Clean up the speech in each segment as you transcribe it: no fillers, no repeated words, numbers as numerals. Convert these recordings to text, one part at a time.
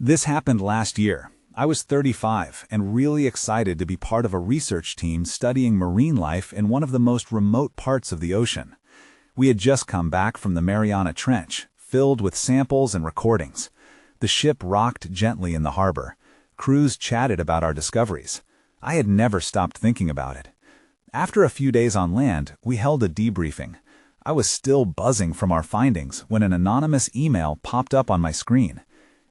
This happened last year. I was 35 and really excited to be part of a research team studying marine life in one of the most remote parts of the ocean. We had just come back from the Mariana Trench, filled with samples and recordings. The ship rocked gently in the harbor. Crews chatted about our discoveries. I had never stopped thinking about it. After a few days on land, we held a debriefing. I was still buzzing from our findings when an anonymous email popped up on my screen.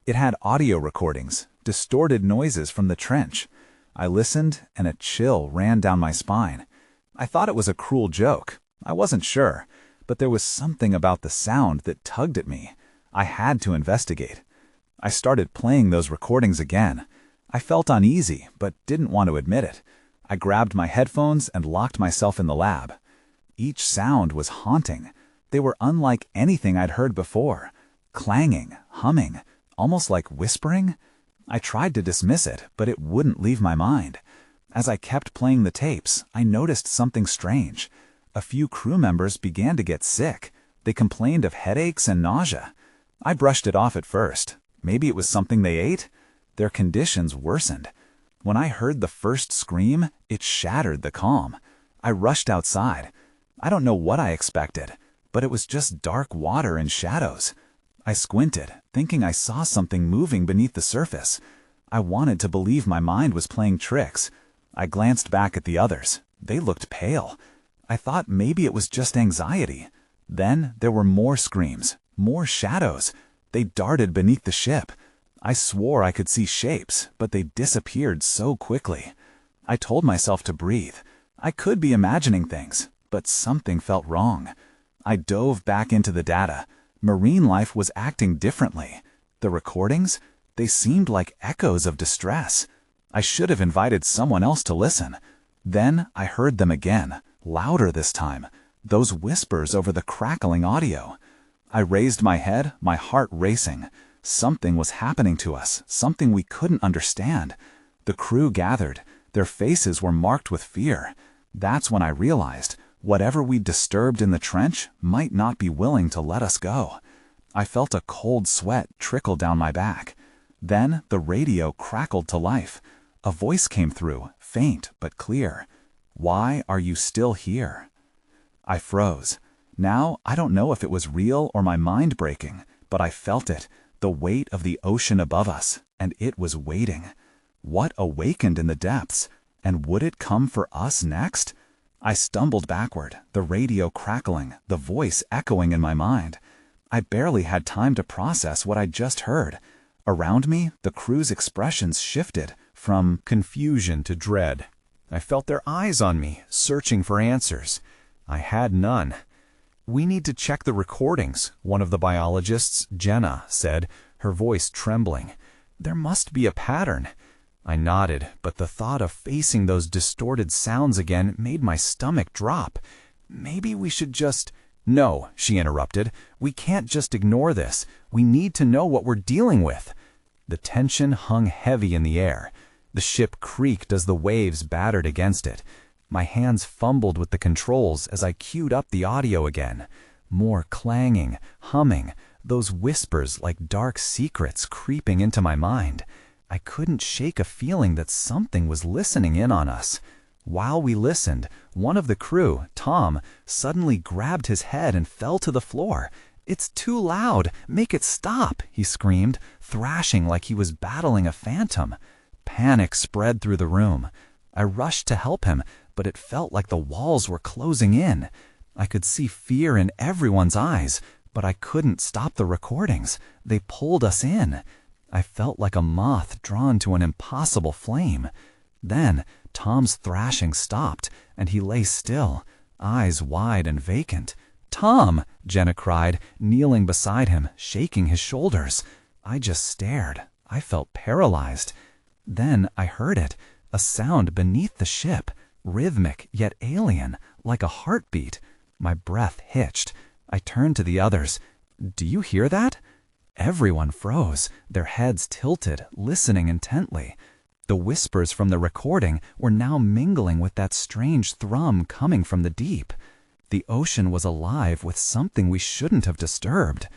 It had audio recordings, distorted noises from the trench. I listened, and a chill ran down my spine. I thought it was a cruel joke. I wasn't sure, but there was something about the sound that tugged at me. I had to investigate. I started playing those recordings again. I felt uneasy, but didn't want to admit it. I grabbed my headphones and locked myself in the lab. Each sound was haunting. They were unlike anything I'd heard before. Clanging, humming, almost like whispering. I tried to dismiss it, but it wouldn't leave my mind. As I kept playing the tapes, I noticed something strange. A few crew members began to get sick. They complained of headaches and nausea. I brushed it off at first. Maybe it was something they ate? Their conditions worsened. When I heard the first scream, it shattered the calm. I rushed outside. I don't know what I expected, but it was just dark water and shadows. I squinted, thinking I saw something moving beneath the surface. I wanted to believe my mind was playing tricks. I glanced back at the others. They looked pale. I thought maybe it was just anxiety. Then there were more screams, more shadows. They darted beneath the ship. I swore I could see shapes, but they disappeared so quickly. I told myself to breathe. I could be imagining things, but something felt wrong. I dove back into the data. Marine life was acting differently. The recordings? They seemed like echoes of distress. I should have invited someone else to listen. Then I heard them again, louder this time, those whispers over the crackling audio. I raised my head, my heart racing. Something was happening to us, something we couldn't understand. The crew gathered. Their faces were marked with fear. That's when I realized whatever we'd disturbed in the trench might not be willing to let us go. I felt a cold sweat trickle down my back. Then the radio crackled to life. A voice came through, faint but clear. "Why are you still here?" I froze. Now I don't know if it was real or my mind breaking, but I felt it, the weight of the ocean above us, and it was waiting. What awakened in the depths? And would it come for us next? I stumbled backward, the radio crackling, the voice echoing in my mind. I barely had time to process what I'd just heard. Around me, the crew's expressions shifted from confusion to dread. I felt their eyes on me, searching for answers. I had none. "We need to check the recordings," one of the biologists, Jenna, said, her voice trembling. "There must be a pattern." I nodded, but the thought of facing those distorted sounds again made my stomach drop. "Maybe we should just—" "No," she interrupted. "We can't just ignore this. We need to know what we're dealing with." The tension hung heavy in the air. The ship creaked as the waves battered against it. My hands fumbled with the controls as I queued up the audio again. More clanging, humming, those whispers like dark secrets creeping into my mind. I couldn't shake a feeling that something was listening in on us. While we listened, one of the crew, Tom, suddenly grabbed his head and fell to the floor. "It's too loud! Make it stop!" he screamed, thrashing like he was battling a phantom. Panic spread through the room. I rushed to help him, but it felt like the walls were closing in. I could see fear in everyone's eyes, but I couldn't stop the recordings. They pulled us in. I felt like a moth drawn to an impossible flame. Then Tom's thrashing stopped, and he lay still, eyes wide and vacant. "Tom!" Jenna cried, kneeling beside him, shaking his shoulders. I just stared. I felt paralyzed. Then I heard it, a sound beneath the ship, rhythmic yet alien, like a heartbeat. My breath hitched. I turned to the others. "Do you hear that?" Everyone froze, their heads tilted, listening intently. The whispers from the recording were now mingling with that strange thrum coming from the deep. The ocean was alive with something we shouldn't have disturbed.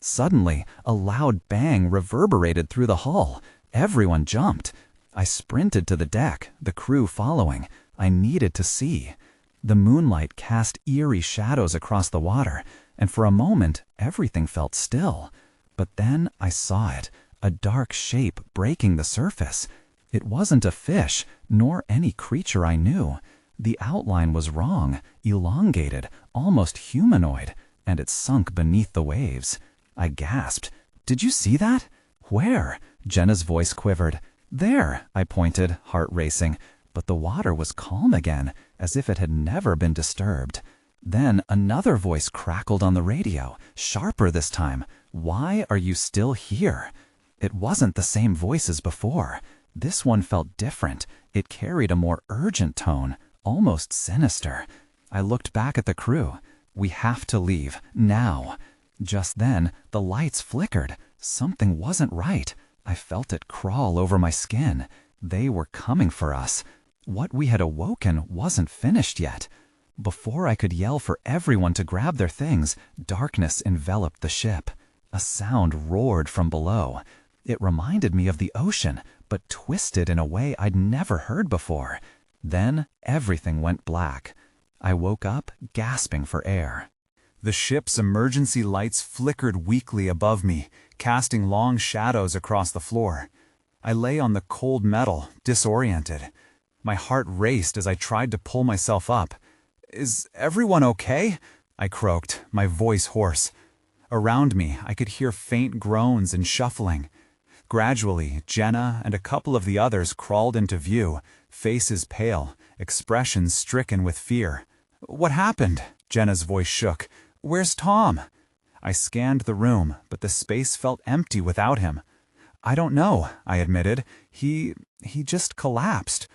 Suddenly, a loud bang reverberated through the hull. Everyone jumped. I sprinted to the deck, the crew following. I needed to see. The moonlight cast eerie shadows across the water, and for a moment, everything felt still. But then I saw it, a dark shape breaking the surface. It wasn't a fish, nor any creature I knew. The outline was wrong, elongated, almost humanoid, and it sunk beneath the waves. I gasped. "Did you see that?" "Where?" Jenna's voice quivered. "There," I pointed, heart racing. But the water was calm again, as if it had never been disturbed. Then another voice crackled on the radio, sharper this time. "Why are you still here?" It wasn't the same voice as before. This one felt different. It carried a more urgent tone, almost sinister. I looked back at the crew. "We have to leave, now." Just then, the lights flickered. Something wasn't right. I felt it crawl over my skin. They were coming for us. What we had awoken wasn't finished yet. Before I could yell for everyone to grab their things, darkness enveloped the ship. A sound roared from below. It reminded me of the ocean, but twisted in a way I'd never heard before. Then everything went black. I woke up, gasping for air. The ship's emergency lights flickered weakly above me, casting long shadows across the floor. I lay on the cold metal, disoriented. My heart raced as I tried to pull myself up. "Is everyone okay?" I croaked, my voice hoarse. Around me, I could hear faint groans and shuffling. Gradually, Jenna and a couple of the others crawled into view, faces pale, expressions stricken with fear. "What happened?" Jenna's voice shook. "Where's Tom?" I scanned the room, but the space felt empty without him. "I don't know," I admitted. He just collapsed."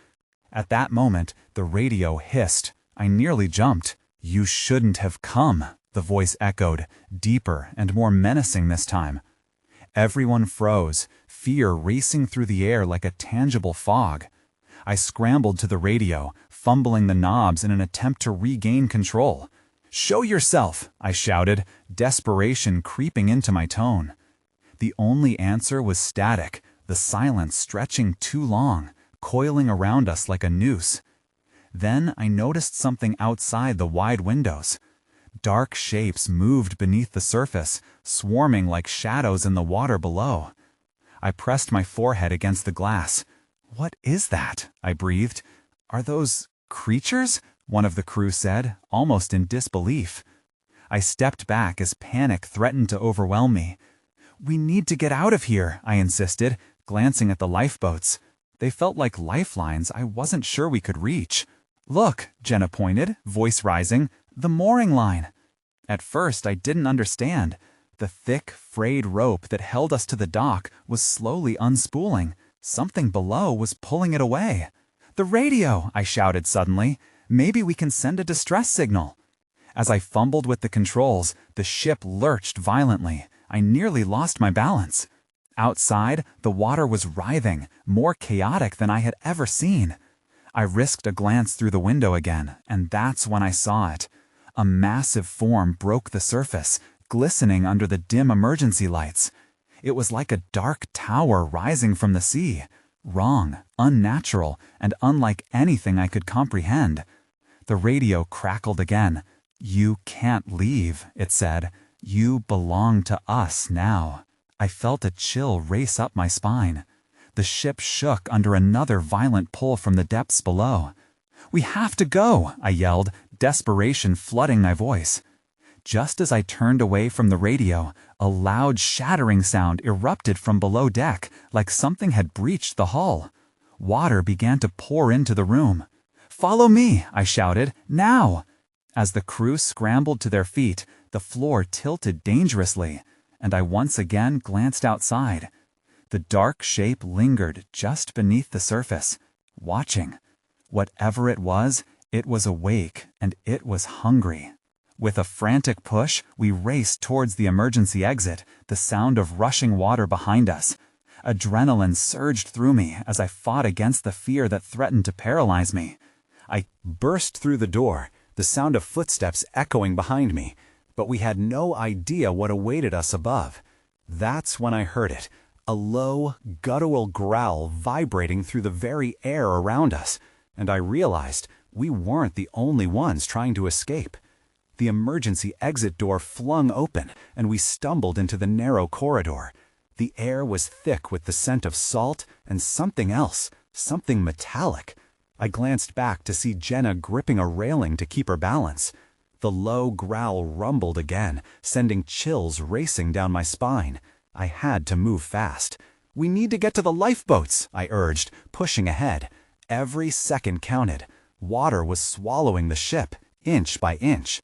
At that moment, the radio hissed. I nearly jumped. "You shouldn't have come," the voice echoed, deeper and more menacing this time. Everyone froze, fear racing through the air like a tangible fog. I scrambled to the radio, fumbling the knobs in an attempt to regain control. "Show yourself!" I shouted, desperation creeping into my tone. The only answer was static, the silence stretching too long, coiling around us like a noose. Then I noticed something outside the wide windows. Dark shapes moved beneath the surface, swarming like shadows in the water below. I pressed my forehead against the glass. "What is that?" I breathed. "Are those creatures?" one of the crew said, almost in disbelief. I stepped back as panic threatened to overwhelm me. "We need to get out of here," I insisted, glancing at the lifeboats. They felt like lifelines I wasn't sure we could reach. "Look," Jenna pointed, voice rising, "the mooring line." At first, I didn't understand. The thick, frayed rope that held us to the dock was slowly unspooling. Something below was pulling it away. "The radio!" I shouted suddenly. "Maybe we can send a distress signal." As I fumbled with the controls, the ship lurched violently. I nearly lost my balance. Outside, the water was writhing, more chaotic than I had ever seen. I risked a glance through the window again, and that's when I saw it. A massive form broke the surface, glistening under the dim emergency lights. It was like a dark tower rising from the sea. Wrong, unnatural, and unlike anything I could comprehend. The radio crackled again. "You can't leave," it said. "You belong to us now." I felt a chill race up my spine. The ship shook under another violent pull from the depths below. "We have to go," I yelled, desperation flooding my voice. Just as I turned away from the radio, a loud shattering sound erupted from below deck, like something had breached the hull. Water began to pour into the room. "Follow me," I shouted, "now!" As the crew scrambled to their feet, the floor tilted dangerously, and I once again glanced outside. The dark shape lingered just beneath the surface, watching. Whatever it was awake, and it was hungry. With a frantic push, we raced towards the emergency exit, the sound of rushing water behind us. Adrenaline surged through me as I fought against the fear that threatened to paralyze me. I burst through the door, the sound of footsteps echoing behind me. but we had no idea what awaited us above. That's when I heard it, a low, guttural growl vibrating through the very air around us, and I realized we weren't the only ones trying to escape. The emergency exit door flung open, and we stumbled into the narrow corridor. The air was thick with the scent of salt and something else, something metallic. I glanced back to see Jenna gripping a railing to keep her balance. The low growl rumbled again, sending chills racing down my spine. I had to move fast. "We need to get to the lifeboats," I urged, pushing ahead. Every second counted. Water was swallowing the ship, inch by inch.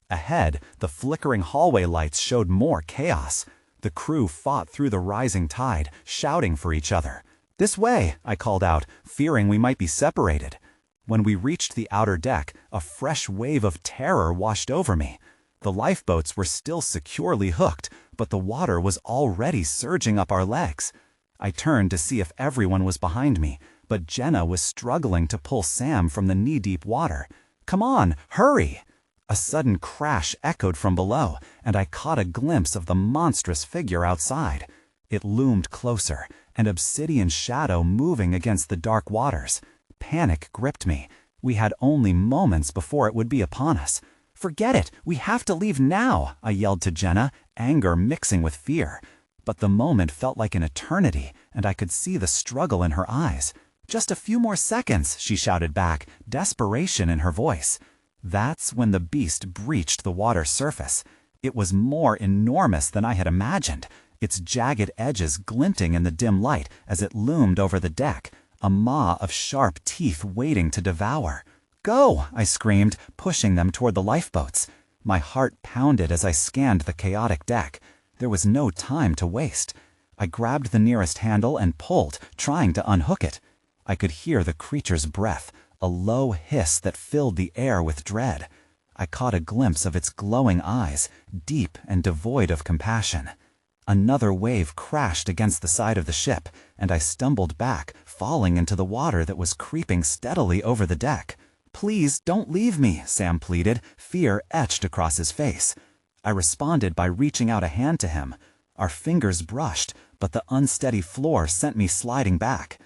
Ahead, the flickering hallway lights showed more chaos. The crew fought through the rising tide, shouting for each other. "This way," I called out, fearing we might be separated. When we reached the outer deck, a fresh wave of terror washed over me. The lifeboats were still securely hooked, but the water was already surging up our legs. I turned to see if everyone was behind me, but Jenna was struggling to pull Sam from the knee-deep water. "Come on, hurry!" A sudden crash echoed from below, and I caught a glimpse of the monstrous figure outside. It loomed closer, an obsidian shadow moving against the dark waters. Panic gripped me. We had only moments before it would be upon us. "Forget it! We have to leave now!" I yelled to Jenna, anger mixing with fear. But the moment felt like an eternity, and I could see the struggle in her eyes. "Just a few more seconds," she shouted back, desperation in her voice. That's when the beast breached the water's surface. It was more enormous than I had imagined, its jagged edges glinting in the dim light as it loomed over the deck, a maw of sharp teeth waiting to devour. "Go!" I screamed, pushing them toward the lifeboats. My heart pounded as I scanned the chaotic deck. There was no time to waste. I grabbed the nearest handle and pulled, trying to unhook it. I could hear the creature's breath, a low hiss that filled the air with dread. I caught a glimpse of its glowing eyes, deep and devoid of compassion. Another wave crashed against the side of the ship, and I stumbled back, falling into the water that was creeping steadily over the deck. "Please don't leave me," Sam pleaded, fear etched across his face. I responded by reaching out a hand to him. Our fingers brushed, but the unsteady floor sent me sliding back.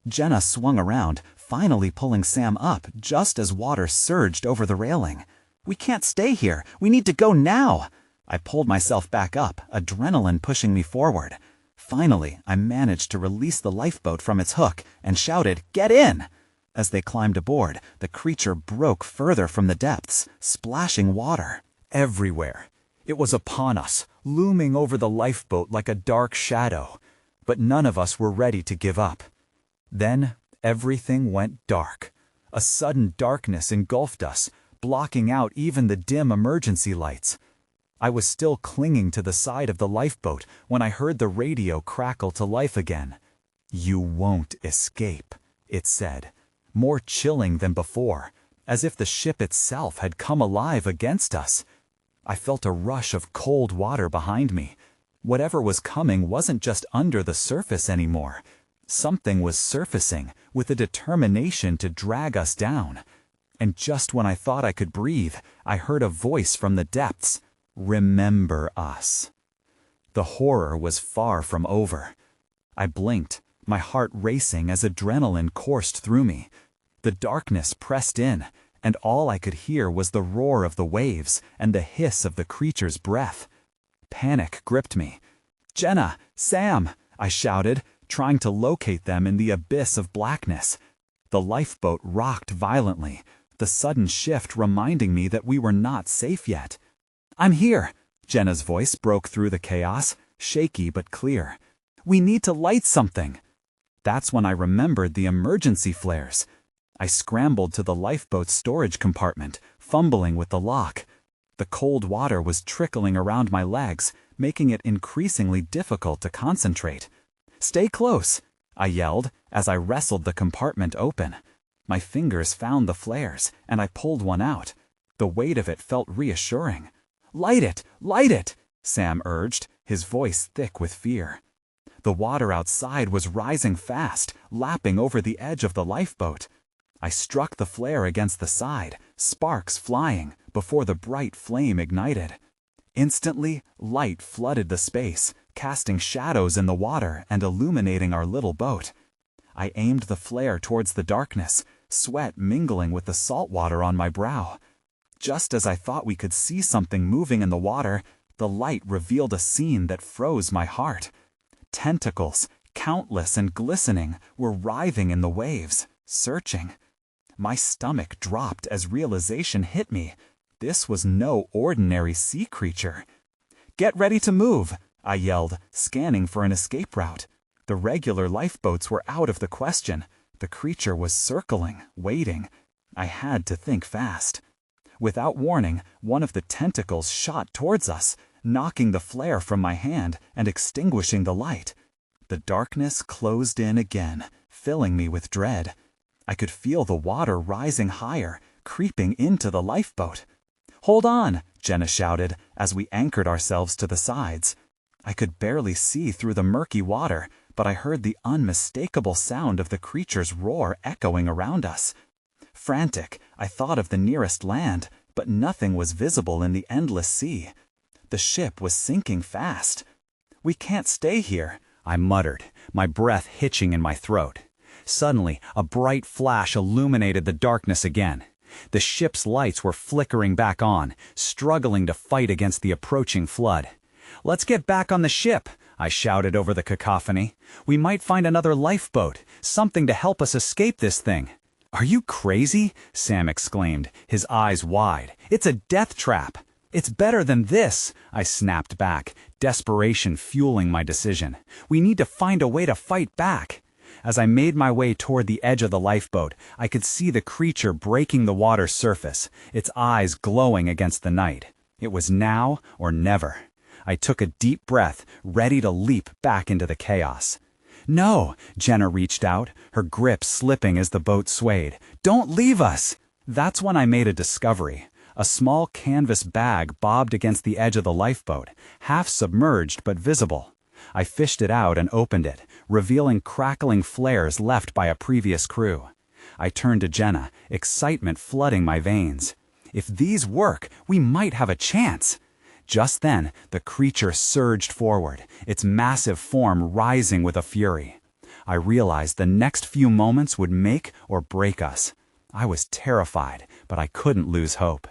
Jenna swung around, finally pulling Sam up just as water surged over the railing. "We can't stay here. We need to go now." I pulled myself back up, adrenaline pushing me forward. Finally, I managed to release the lifeboat from its hook and shouted, "Get in!" As they climbed aboard, the creature broke further from the depths, splashing water everywhere. It was upon us, looming over the lifeboat like a dark shadow. But none of us were ready to give up. Then everything went dark. A sudden darkness engulfed us, blocking out even the dim emergency lights. I was still clinging to the side of the lifeboat when I heard the radio crackle to life again. "You won't escape," it said, more chilling than before, as if the ship itself had come alive against us. I felt a rush of cold water behind me. Whatever was coming wasn't just under the surface anymore. Something was surfacing with a determination to drag us down. And just when I thought I could breathe, I heard a voice from the depths. "Remember us." The horror was far from over. I blinked, my heart racing as adrenaline coursed through me. The darkness pressed in, and all I could hear was the roar of the waves and the hiss of the creature's breath. Panic gripped me. "Jenna! Sam!" I shouted, trying to locate them in the abyss of blackness. The lifeboat rocked violently, the sudden shift reminding me that we were not safe yet. "I'm here!" Jenna's voice broke through the chaos, shaky but clear. "We need to light something." That's when I remembered the emergency flares. I scrambled to the lifeboat's storage compartment, fumbling with the lock. The cold water was trickling around my legs, making it increasingly difficult to concentrate. "Stay close," I yelled as I wrestled the compartment open. My fingers found the flares, and I pulled one out. The weight of it felt reassuring. "Light it! Light it!" Sam urged, his voice thick with fear. The water outside was rising fast, lapping over the edge of the lifeboat. I struck the flare against the side, sparks flying, before the bright flame ignited. Instantly, light flooded the space, casting shadows in the water and illuminating our little boat. I aimed the flare towards the darkness, sweat mingling with the salt water on my brow. Just as I thought we could see something moving in the water, the light revealed a scene that froze my heart. Tentacles, countless and glistening, were writhing in the waves, searching. My stomach dropped as realization hit me. This was no ordinary sea creature. "Get ready to move," I yelled, scanning for an escape route. The regular lifeboats were out of the question. The creature was circling, waiting. I had to think fast. Without warning, one of the tentacles shot towards us, knocking the flare from my hand and extinguishing the light. The darkness closed in again, filling me with dread. I could feel the water rising higher, creeping into the lifeboat. "Hold on," Jenna shouted as we anchored ourselves to the sides. I could barely see through the murky water, but I heard the unmistakable sound of the creature's roar echoing around us. Frantic, I thought of the nearest land, but nothing was visible in the endless sea. The ship was sinking fast. "We can't stay here," I muttered, my breath hitching in my throat. Suddenly, a bright flash illuminated the darkness again. The ship's lights were flickering back on, struggling to fight against the approaching flood. "Let's get back on the ship," I shouted over the cacophony. "We might find another lifeboat, something to help us escape this thing." "Are you crazy?" Sam exclaimed, his eyes wide. "It's a death trap." "It's better than this," I snapped back, desperation fueling my decision. "We need to find a way to fight back." As I made my way toward the edge of the lifeboat, I could see the creature breaking the water's surface, its eyes glowing against the night. It was now or never. I took a deep breath, ready to leap back into the chaos. "No!" Jenna reached out, her grip slipping as the boat swayed. "Don't leave us!" That's when I made a discovery. A small canvas bag bobbed against the edge of the lifeboat, half submerged but visible. I fished it out and opened it, revealing crackling flares left by a previous crew. I turned to Jenna, excitement flooding my veins. If these work, we might have a chance. Just then, the creature surged forward, its massive form rising with a fury. I realized the next few moments would make or break us. I was terrified, but I couldn't lose hope.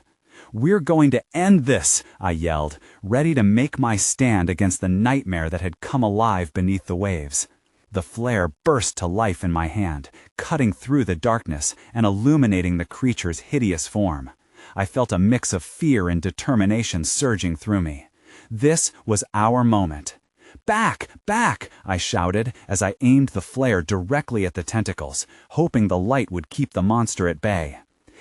"We're going to end this," I yelled, ready to make my stand against the nightmare that had come alive beneath the waves. The flare burst to life in my hand, cutting through the darkness and illuminating the creature's hideous form. I felt a mix of fear and determination surging through me. This was our moment. "Back! Back!" I shouted as I aimed the flare directly at the tentacles, hoping the light would keep the monster at bay.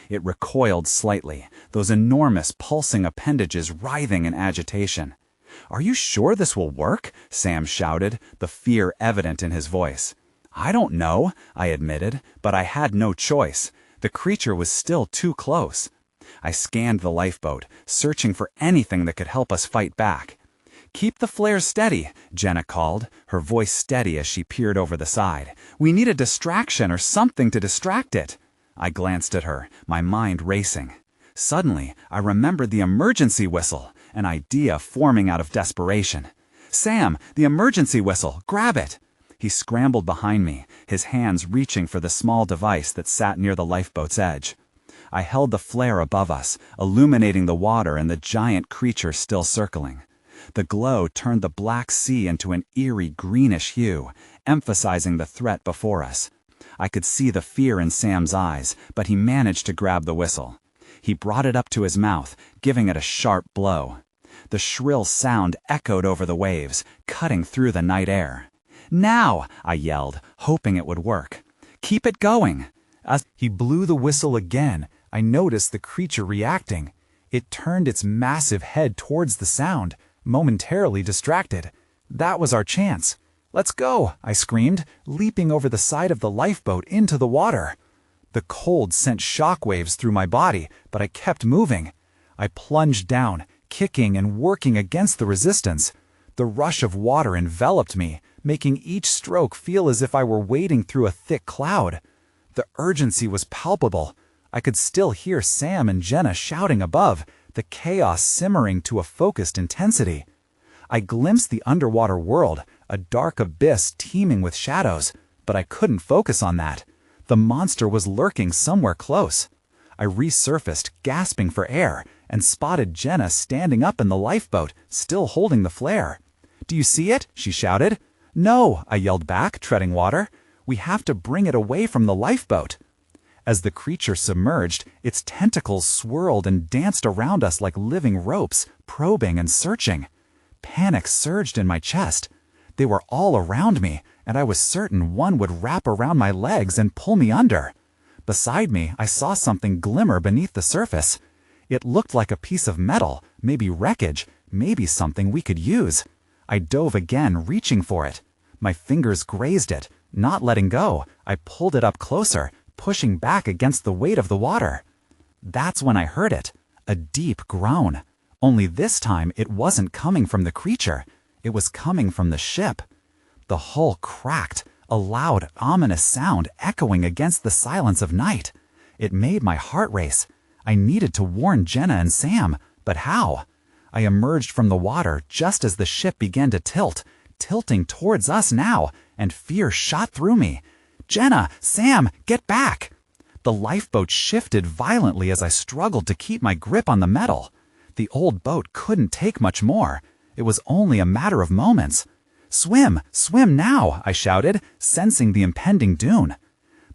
It recoiled slightly, those enormous pulsing appendages writhing in agitation. "Are you sure this will work?" Sam shouted, the fear evident in his voice. "I don't know," I admitted, but I had no choice. The creature was still too close. I scanned the lifeboat, searching for anything that could help us fight back. "Keep the flares steady," Jenna called, her voice steady as she peered over the side. "We need a distraction or something to distract it." I glanced at her, my mind racing. Suddenly, I remembered the emergency whistle, an idea forming out of desperation. "Sam, the emergency whistle, grab it!" He scrambled behind me, his hands reaching for the small device that sat near the lifeboat's edge. I held the flare above us, illuminating the water and the giant creature still circling. The glow turned the black sea into an eerie greenish hue, emphasizing the threat before us. I could see the fear in Sam's eyes, but he managed to grab the whistle. He brought it up to his mouth, giving it a sharp blow. The shrill sound echoed over the waves, cutting through the night air. "Now!" I yelled, hoping it would work. "Keep it going!" As he blew the whistle again, I noticed the creature reacting. It turned its massive head towards the sound, momentarily distracted. That was our chance. "Let's go!" I screamed, leaping over the side of the lifeboat into the water. The cold sent shockwaves through my body, but I kept moving. I plunged down, kicking and working against the resistance. The rush of water enveloped me, making each stroke feel as if I were wading through a thick cloud. The urgency was palpable. I could still hear Sam and Jenna shouting above, the chaos simmering to a focused intensity. I glimpsed the underwater world, a dark abyss teeming with shadows, but I couldn't focus on that. The monster was lurking somewhere close. I resurfaced, gasping for air, and spotted Jenna standing up in the lifeboat, still holding the flare. "Do you see it?" she shouted. "No," I yelled back, treading water. "We have to bring it away from the lifeboat." As the creature submerged, its tentacles swirled and danced around us like living ropes, probing and searching. Panic surged in my chest. They were all around me, and I was certain one would wrap around my legs and pull me under. Beside me, I saw something glimmer beneath the surface. It looked like a piece of metal, maybe wreckage, maybe something we could use. I dove again, reaching for it. My fingers grazed it. Not letting go, I pulled it up closer, pushing back against the weight of the water. That's when I heard it, a deep groan. Only this time it wasn't coming from the creature. It was coming from the ship. The hull cracked, a loud, ominous sound echoing against the silence of night. It made my heart race. I needed to warn Jenna and Sam, but how? I emerged from the water just as the ship began to tilt, tilting towards us now, and fear shot through me. "Jenna! Sam! Get back!" The lifeboat shifted violently as I struggled to keep my grip on the metal. The old boat couldn't take much more. It was only a matter of moments. "Swim! Swim now!" I shouted, sensing the impending doom.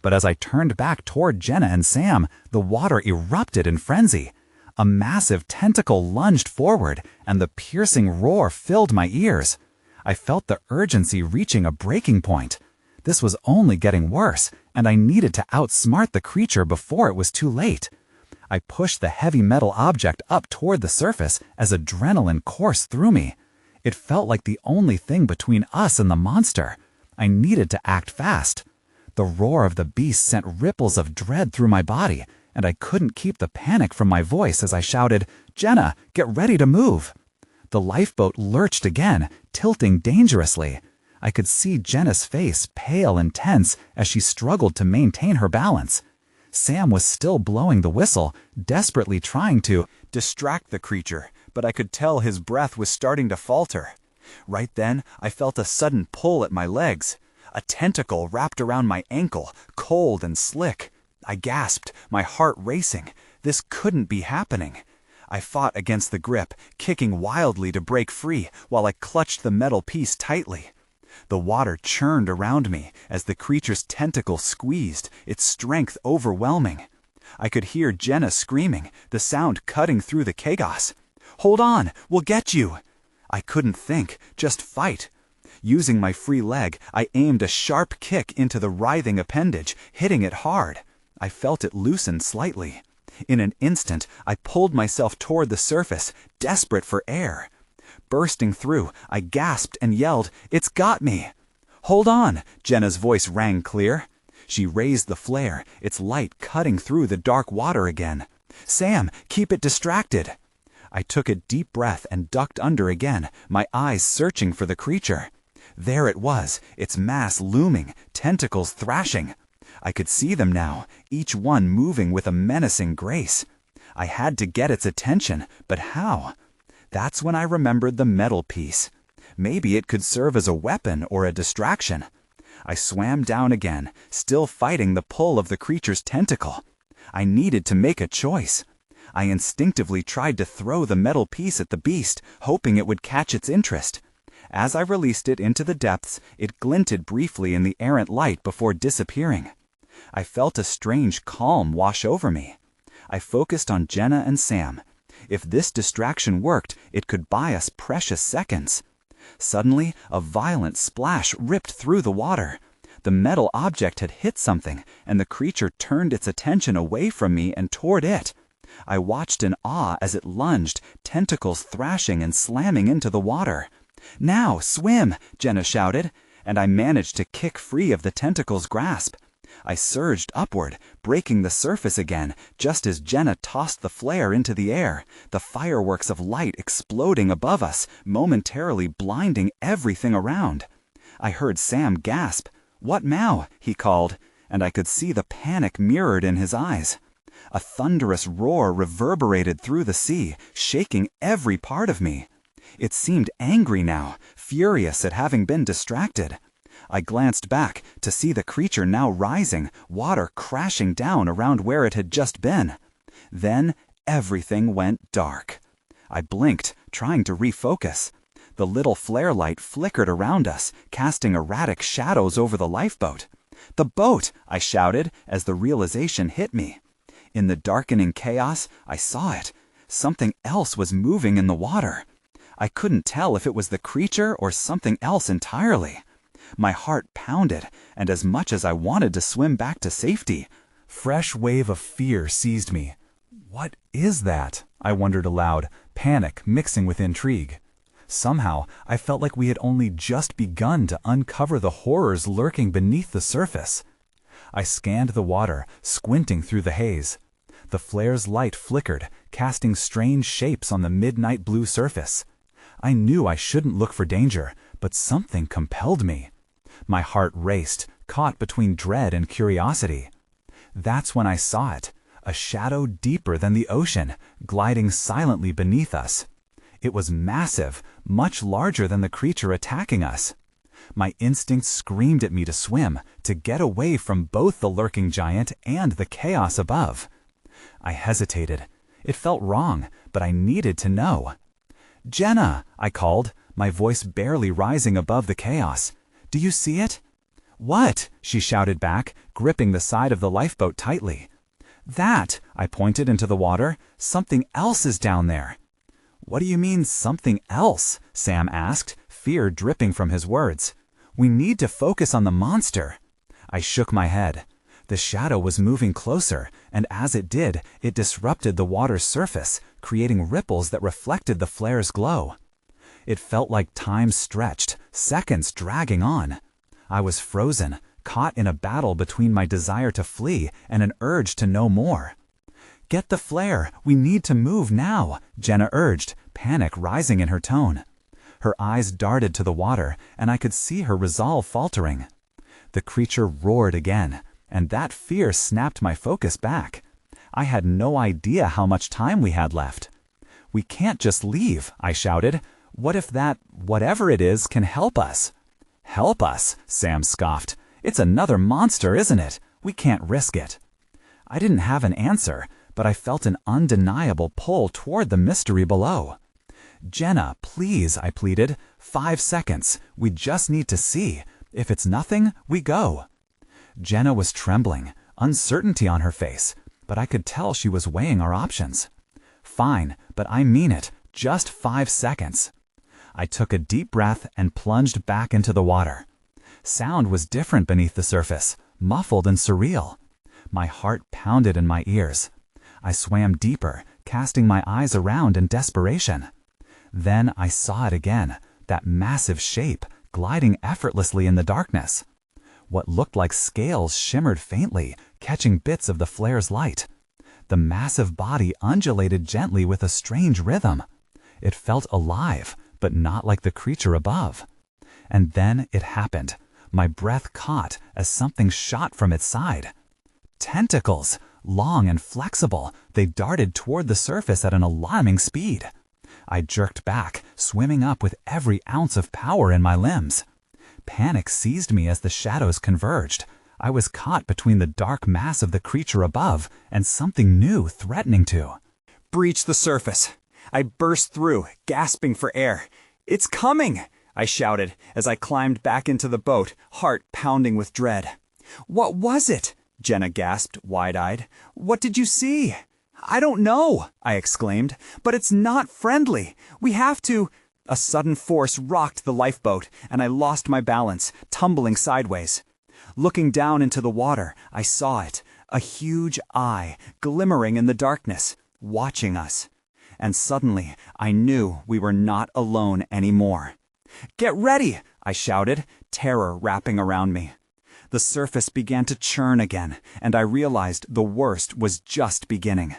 But as I turned back toward Jenna and Sam, the water erupted in frenzy. A massive tentacle lunged forward, and the piercing roar filled my ears. I felt the urgency reaching a breaking point. This was only getting worse, and I needed to outsmart the creature before it was too late. I pushed the heavy metal object up toward the surface as adrenaline coursed through me. It felt like the only thing between us and the monster. I needed to act fast. The roar of the beast sent ripples of dread through my body, and I couldn't keep the panic from my voice as I shouted, "Jenna, get ready to move!" The lifeboat lurched again, tilting dangerously. I could see Jenna's face, pale and tense, as she struggled to maintain her balance. Sam was still blowing the whistle, desperately trying to distract the creature, but I could tell his breath was starting to falter. Right then, I felt a sudden pull at my legs. A tentacle wrapped around my ankle, cold and slick. I gasped, my heart racing. This couldn't be happening. I fought against the grip, kicking wildly to break free while I clutched the metal piece tightly. The water churned around me as the creature's tentacle squeezed, its strength overwhelming. I could hear Jenna screaming, the sound cutting through the chaos. "Hold on, we'll get you!" I couldn't think, just fight. Using my free leg, I aimed a sharp kick into the writhing appendage, hitting it hard. I felt it loosen slightly. In an instant, I pulled myself toward the surface, desperate for air. Bursting through, I gasped and yelled, "It's got me!" "Hold on!" Jenna's voice rang clear. She raised the flare, its light cutting through the dark water again. "Sam, keep it distracted!" I took a deep breath and ducked under again, my eyes searching for the creature. There it was, its mass looming, tentacles thrashing. I could see them now, each one moving with a menacing grace. I had to get its attention, but how? That's when I remembered the metal piece. Maybe it could serve as a weapon or a distraction. I swam down again, still fighting the pull of the creature's tentacle. I needed to make a choice. I instinctively tried to throw the metal piece at the beast, hoping it would catch its interest. As I released it into the depths, it glinted briefly in the errant light before disappearing. I felt a strange calm wash over me. I focused on Jenna and Sam. If this distraction worked, it could buy us precious seconds. Suddenly, a violent splash ripped through the water. The metal object had hit something, and the creature turned its attention away from me and toward it. I watched in awe as it lunged, tentacles thrashing and slamming into the water. "Now, swim!" Jenna shouted, and I managed to kick free of the tentacle's grasp. I surged upward, breaking the surface again, just as Jenna tossed the flare into the air, the fireworks of light exploding above us, momentarily blinding everything around. I heard Sam gasp. "What now?" he called, and I could see the panic mirrored in his eyes. A thunderous roar reverberated through the sea, shaking every part of me. It seemed angry now, furious at having been distracted. I glanced back to see the creature now rising, water crashing down around where it had just been. Then everything went dark. I blinked, trying to refocus. The little flare light flickered around us, casting erratic shadows over the lifeboat. "The boat!" I shouted as the realization hit me. In the darkening chaos, I saw it. Something else was moving in the water. I couldn't tell if it was the creature or something else entirely. My heart pounded, and as much as I wanted to swim back to safety, Fresh wave of fear seized me. What is that? I wondered aloud, panic mixing with intrigue. Somehow, I felt like we had only just begun to uncover the horrors lurking beneath the surface. I scanned the water, squinting through the haze. The flare's light flickered, casting strange shapes on the midnight blue surface. I knew I shouldn't look for danger, but something compelled me. My heart raced, caught between dread and curiosity. That's when I saw it, a shadow deeper than the ocean, gliding silently beneath us. It was massive, much larger than the creature attacking us. My instincts screamed at me to swim, to get away from both the lurking giant and the chaos above. I hesitated. It felt wrong, but I needed to know. "Jenna," I called, my voice barely rising above the chaos. "Do you see it?" "What?" she shouted back, gripping the side of the lifeboat tightly. "That," I pointed into the water. "Something else is down there." "What do you mean, something else?" Sam asked, fear dripping from his words. "We need to focus on the monster." I shook my head. The shadow was moving closer, and as it did, it disrupted the water's surface, creating ripples that reflected the flare's glow. It felt like time stretched, seconds dragging on. I was frozen, caught in a battle between my desire to flee and an urge to know more. "Get the flare, we need to move now," Jenna urged, panic rising in her tone. Her eyes darted to the water, and I could see her resolve faltering. The creature roared again, and that fear snapped my focus back. I had no idea how much time we had left. "We can't just leave," I shouted. "What if that, whatever it is, can help us?" "Help us?" Sam scoffed. "It's another monster, isn't it? We can't risk it." I didn't have an answer, but I felt an undeniable pull toward the mystery below. "Jenna, please," I pleaded. 5 seconds. We just need to see. If it's nothing, we go." Jenna was trembling, uncertainty on her face, but I could tell she was weighing our options. "Fine, but I mean it. Just 5 seconds." I took a deep breath and plunged back into the water. Sound was different beneath the surface, muffled and surreal. My heart pounded in my ears. I swam deeper, casting my eyes around in desperation. Then I saw it again, that massive shape, gliding effortlessly in the darkness. What looked like scales shimmered faintly, catching bits of the flare's light. The massive body undulated gently with a strange rhythm. It felt alive, but not like the creature above. And then it happened. My breath caught as something shot from its side. Tentacles! Long and flexible, they darted toward the surface at an alarming speed. I jerked back, swimming up with every ounce of power in my limbs. Panic seized me as the shadows converged. I was caught between the dark mass of the creature above and something new threatening to. "Breach the surface." I burst through, gasping for air. "It's coming!" I shouted as I climbed back into the boat, heart pounding with dread. "What was it?" Jenna gasped, wide-eyed. "What did you see?" "I don't know," I exclaimed, "but it's not friendly. We have to—" A sudden force rocked the lifeboat, and I lost my balance, tumbling sideways. Looking down into the water, I saw it, a huge eye, glimmering in the darkness, watching us. And suddenly, I knew we were not alone anymore. "Get ready!" I shouted, terror wrapping around me. The surface began to churn again, and I realized the worst was just beginning.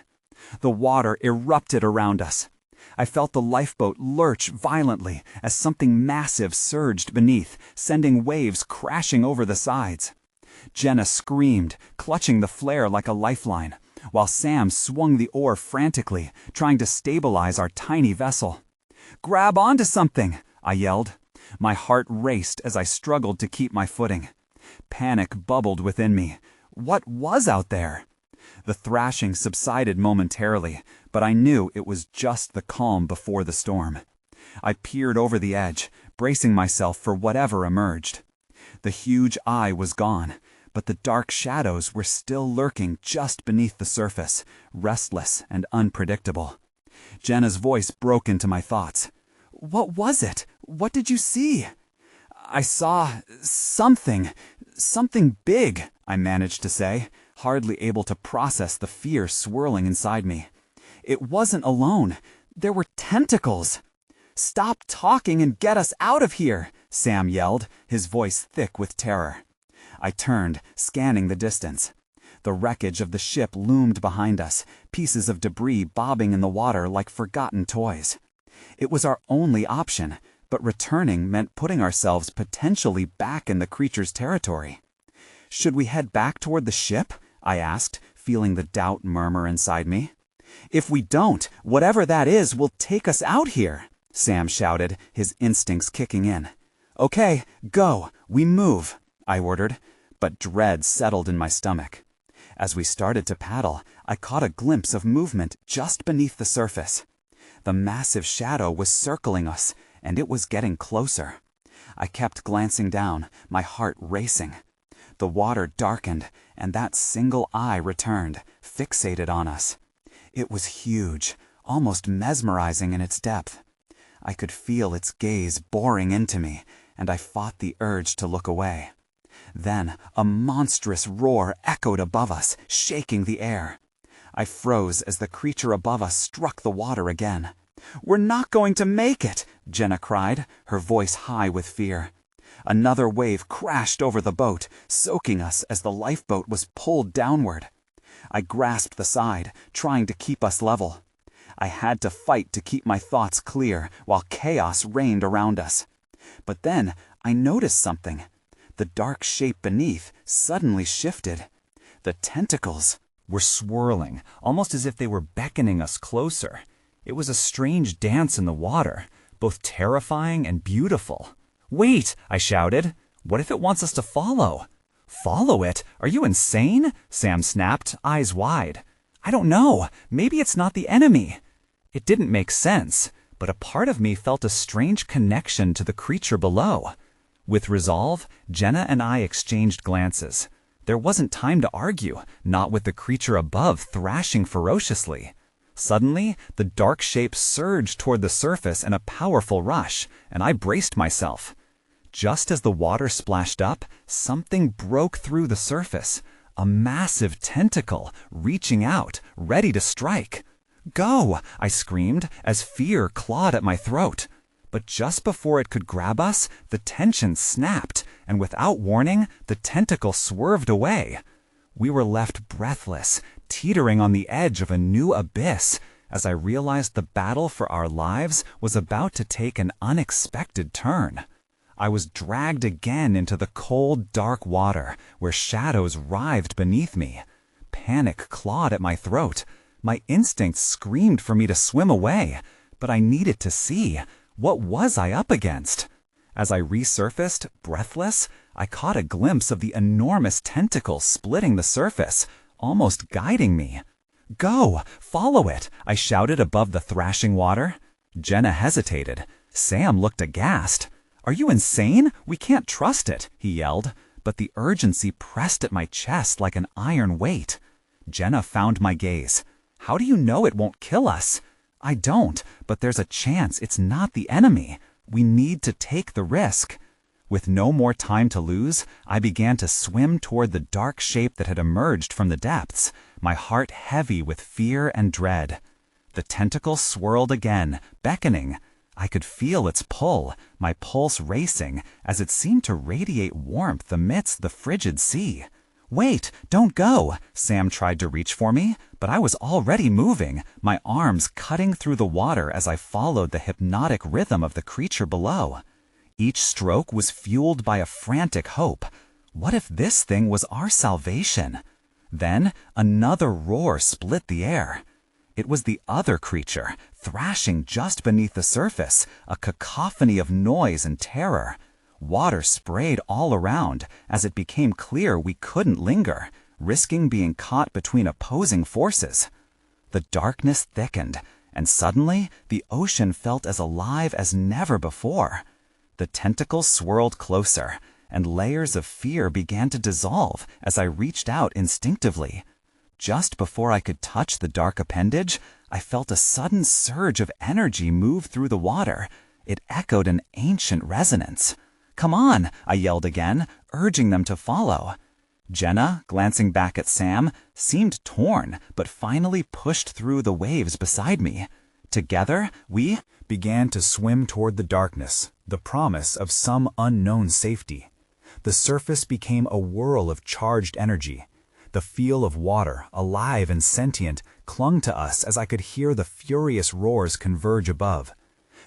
The water erupted around us. I felt the lifeboat lurch violently as something massive surged beneath, sending waves crashing over the sides. Jenna screamed, clutching the flare like a lifeline. while Sam swung the oar frantically, trying to stabilize our tiny vessel. "Grab onto something!" I yelled. My heart raced as I struggled to keep my footing. Panic bubbled within me. What was out there? The thrashing subsided momentarily, but I knew it was just the calm before the storm. I peered over the edge, bracing myself for whatever emerged. The huge eye was gone, but the dark shadows were still lurking just beneath the surface, restless and unpredictable. Jenna's voice broke into my thoughts. "What was it? What did you see?" "I saw something big," I managed to say, hardly able to process the fear swirling inside me. "It wasn't alone. There were tentacles." "Stop talking and get us out of here," Sam yelled, his voice thick with terror. I turned, scanning the distance. The wreckage of the ship loomed behind us, pieces of debris bobbing in the water like forgotten toys. It was our only option, but returning meant putting ourselves potentially back in the creature's territory. "Should we head back toward the ship?" I asked, feeling the doubt murmur inside me. "If we don't, whatever that is will take us out here," Sam shouted, his instincts kicking in. "Okay, go, we move," I ordered, but dread settled in my stomach. As we started to paddle, I caught a glimpse of movement just beneath the surface. The massive shadow was circling us, and it was getting closer. I kept glancing down, my heart racing. The water darkened, and that single eye returned, fixated on us. It was huge, almost mesmerizing in its depth. I could feel its gaze boring into me, and I fought the urge to look away. Then a monstrous roar echoed above us, shaking the air. I froze as the creature above us struck the water again. "We're not going to make it!" Jenna cried, her voice high with fear. Another wave crashed over the boat, soaking us as the lifeboat was pulled downward. I grasped the side, trying to keep us level. I had to fight to keep my thoughts clear while chaos reigned around us. But then I noticed something. The dark shape beneath suddenly shifted. The tentacles were swirling, almost as if they were beckoning us closer. It was a strange dance in the water, both terrifying and beautiful. "Wait!" I shouted. "What if it wants us to follow?" "Follow it? Are you insane?" Sam snapped, eyes wide. "I don't know. Maybe it's not the enemy." It didn't make sense, but a part of me felt a strange connection to the creature below. With resolve, Jenna and I exchanged glances. There wasn't time to argue, not with the creature above thrashing ferociously. Suddenly, the dark shape surged toward the surface in a powerful rush, and I braced myself. Just as the water splashed up, something broke through the surface. A massive tentacle, reaching out, ready to strike. "Go!" I screamed, as fear clawed at my throat. But just before it could grab us, the tension snapped, and without warning, the tentacle swerved away. We were left breathless, teetering on the edge of a new abyss, as I realized the battle for our lives was about to take an unexpected turn. I was dragged again into the cold, dark water, where shadows writhed beneath me. Panic clawed at my throat. My instincts screamed for me to swim away, but I needed to see. What was I up against? As I resurfaced, breathless, I caught a glimpse of the enormous tentacles splitting the surface, almost guiding me. "Go! Follow it!" I shouted above the thrashing water. Jenna hesitated. Sam looked aghast. "Are you insane? We can't trust it," he yelled, but the urgency pressed at my chest like an iron weight. Jenna found my gaze. "How do you know it won't kill us?" "I don't, but there's a chance it's not the enemy. We need to take the risk." With no more time to lose, I began to swim toward the dark shape that had emerged from the depths, my heart heavy with fear and dread. The tentacle swirled again, beckoning. I could feel its pull, my pulse racing, as it seemed to radiate warmth amidst the frigid sea. "Wait, don't go!" Sam tried to reach for me, but I was already moving, my arms cutting through the water as I followed the hypnotic rhythm of the creature below. Each stroke was fueled by a frantic hope. What if this thing was our salvation? Then another roar split the air. It was the other creature, thrashing just beneath the surface, a cacophony of noise and terror. Water sprayed all around as it became clear we couldn't linger, risking being caught between opposing forces. The darkness thickened, and suddenly the ocean felt as alive as never before. The tentacles swirled closer, and layers of fear began to dissolve as I reached out instinctively. Just before I could touch the dark appendage, I felt a sudden surge of energy move through the water. It echoed an ancient resonance. "Come on," I yelled again, urging them to follow. Jenna, glancing back at Sam, seemed torn, but finally pushed through the waves beside me. Together, we began to swim toward the darkness, the promise of some unknown safety. The surface became a whirl of charged energy. The feel of water, alive and sentient, clung to us as I could hear the furious roars converge above.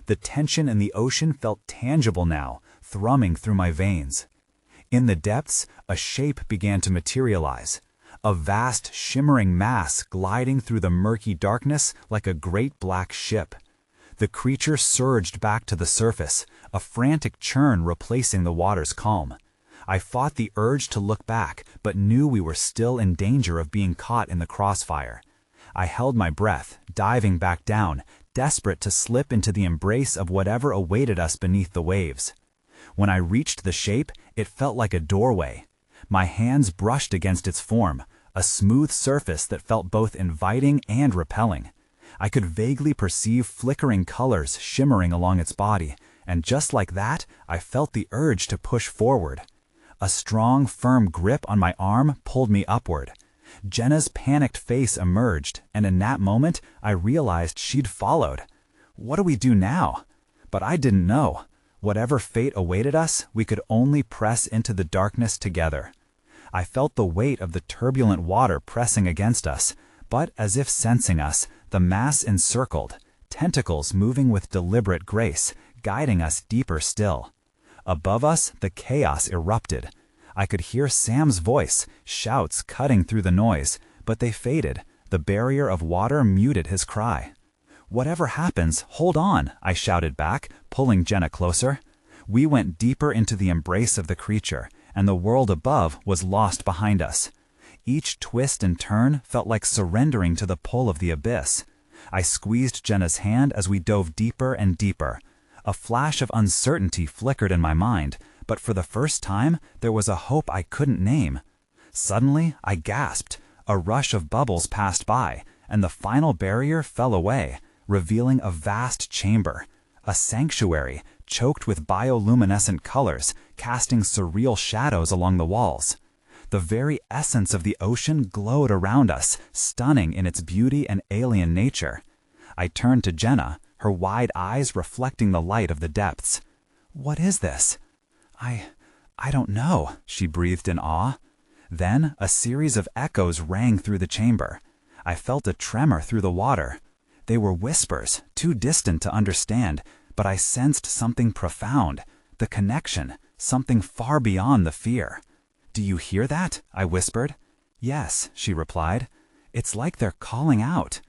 The tension in the ocean felt tangible now, thrumming through my veins. In the depths, a shape began to materialize, a vast, shimmering mass gliding through the murky darkness like a great black ship. The creature surged back to the surface, a frantic churn replacing the water's calm. I fought the urge to look back, but knew we were still in danger of being caught in the crossfire. I held my breath, diving back down, desperate to slip into the embrace of whatever awaited us beneath the waves. When I reached the shape, it felt like a doorway. My hands brushed against its form, a smooth surface that felt both inviting and repelling. I could vaguely perceive flickering colors shimmering along its body, and just like that, I felt the urge to push forward. A strong, firm grip on my arm pulled me upward. Jenna's panicked face emerged, and in that moment, I realized she'd followed. What do we do now? But I didn't know. Whatever fate awaited us, we could only press into the darkness together. I felt the weight of the turbulent water pressing against us, but as if sensing us, the mass encircled, tentacles moving with deliberate grace, guiding us deeper still. Above us, the chaos erupted. I could hear Sam's voice, shouts cutting through the noise, but they faded. The barrier of water muted his cry. "Whatever happens, hold on," I shouted back, pulling Jenna closer. We went deeper into the embrace of the creature, and the world above was lost behind us. Each twist and turn felt like surrendering to the pull of the abyss. I squeezed Jenna's hand as we dove deeper and deeper. A flash of uncertainty flickered in my mind, but for the first time, there was a hope I couldn't name. Suddenly, I gasped. A rush of bubbles passed by, and the final barrier fell away, revealing a vast chamber, a sanctuary choked with bioluminescent colors, casting surreal shadows along the walls. The very essence of the ocean glowed around us, stunning in its beauty and alien nature. I turned to Jenna, her wide eyes reflecting the light of the depths. "What is this?" I don't know," she breathed in awe. Then a series of echoes rang through the chamber. I felt a tremor through the water. They were whispers, too distant to understand, but I sensed something profound, the connection, something far beyond the fear. "Do you hear that?" I whispered. "Yes," she replied. "It's like they're calling out."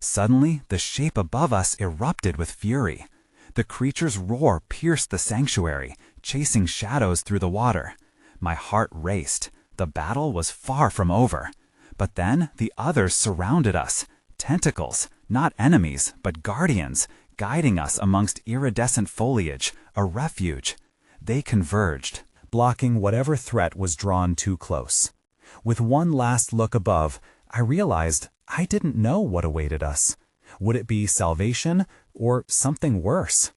Suddenly, the shape above us erupted with fury. The creature's roar pierced the sanctuary, chasing shadows through the water. My heart raced. The battle was far from over. But then the others surrounded us. Tentacles, not enemies, but guardians, guiding us amongst iridescent foliage, a refuge. They converged, blocking whatever threat was drawn too close. With one last look above, I realized I didn't know what awaited us. Would it be salvation or something worse?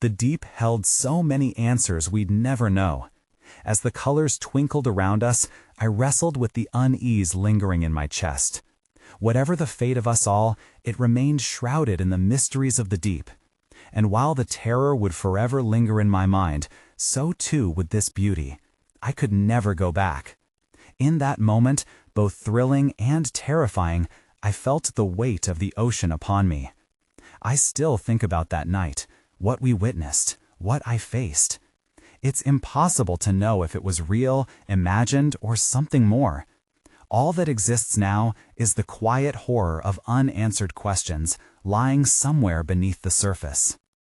The deep held so many answers we'd never know. As the colors twinkled around us, I wrestled with the unease lingering in my chest. Whatever the fate of us all, it remained shrouded in the mysteries of the deep. And while the terror would forever linger in my mind, so too would this beauty. I could never go back. In that moment, both thrilling and terrifying, I felt the weight of the ocean upon me. I still think about that night, what we witnessed, what I faced. It's impossible to know if it was real, imagined, or something more. All that exists now is the quiet horror of unanswered questions lying somewhere beneath the surface.